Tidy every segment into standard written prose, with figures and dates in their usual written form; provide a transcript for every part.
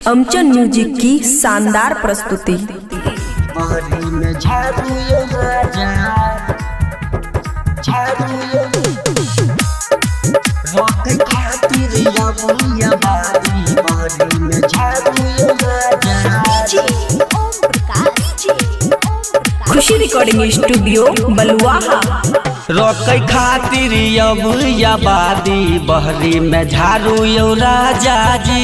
अमचन music की शानदार प्रस्तुति। बहरी में झाड़ू ये राजा झाड़ू ये रोक खातिर या बुया बारी बहरी में झाड़ू ये राजा। खुशी रिकॉर्डिंग स्टूडियो बलुआहा। रोकै खातिर अब आबादी बहरी में झाड़ू यो राजा जी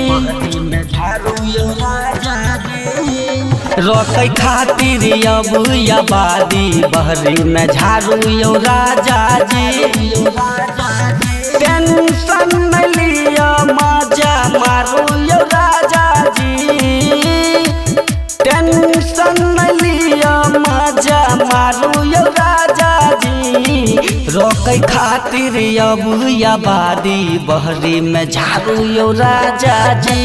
बहरी में झाड़ू यो राजा जी। रोकै खातिर अब आबादी बहरी में झाड़ू यो राजा जी। टेंशन न लिया मजा मारू यो राजा जी। टेंशन न लिया मजा मारू यो राजा जी। रोकै खातिर अब आबादी बहरी में झाड़ू यो राजा जी।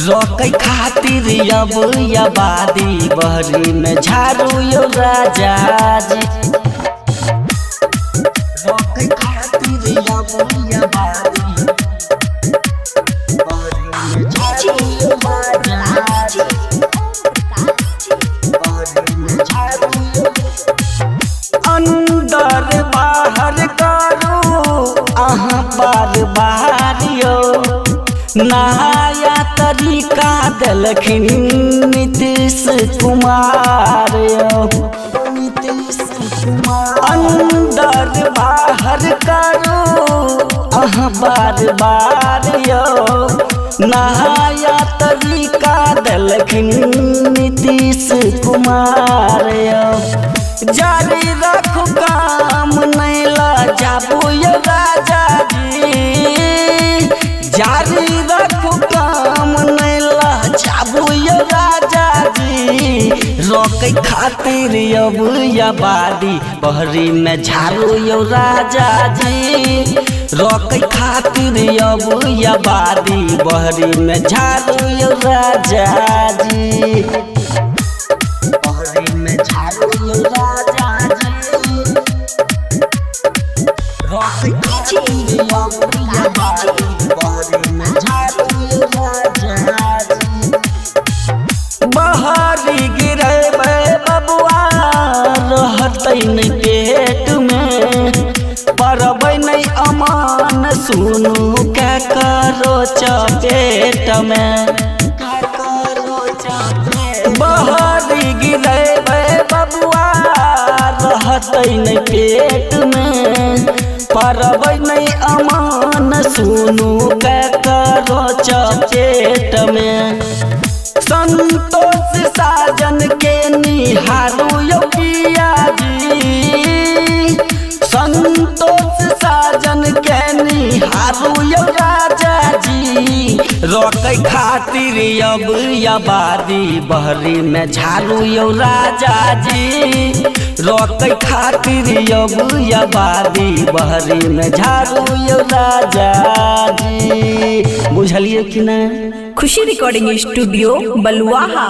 रोकै खातिर अब आबादी बहरी में झाड़ू यो राजा जी। रोकै खातिर अब आबादी बहरी में झाड़ू यो राजा जी। अंदर बाहर करू अहाँ बार बार यो नया तरीका देलखिन नीतीश कुमार यो। अंदर बाहर करू अहाँ बार बार यो नया तरीका देलखिन नीतीश कुमार यो। जारी रखू काम नहीं लाजाबू यो राजा जी। जारी रखू काम नहीं लाजाबू यो राजा जी। रोकै खातिर अब आबादी बहरी में झाड़ू यो राजा जी। रोकै खातिर अब आबादी बहरी में झाड़ू यो राजा जी। बहरी में झाड़ू यो राजा जी। रोकै खातिर अब आबादी बहरी में झाड़ू यो राजा जी। बहरी गिरेबै बबुआ रहतै नहीं पेट में परबै नहीं अमान सुनू क्या करो चपेट में। बहरी गिरेबै बबुआ रहतै नहीं पेट में परबै नहीं अमान सुनू क्या करो चपेट में। संतोष साजन के निहारू यो पिया जी। संतोष साजन के निहारू यो राजा जी। रोकै खातिर अब आबादी बहरी में झाड़ू यो राजा जी। रोकै खातिर अब आबादी बहरी में झाड़ू यो राजा जी। बुझलिए कि नहीं? खुशी रिकॉर्डिंग स्टूडियो बलुआहा।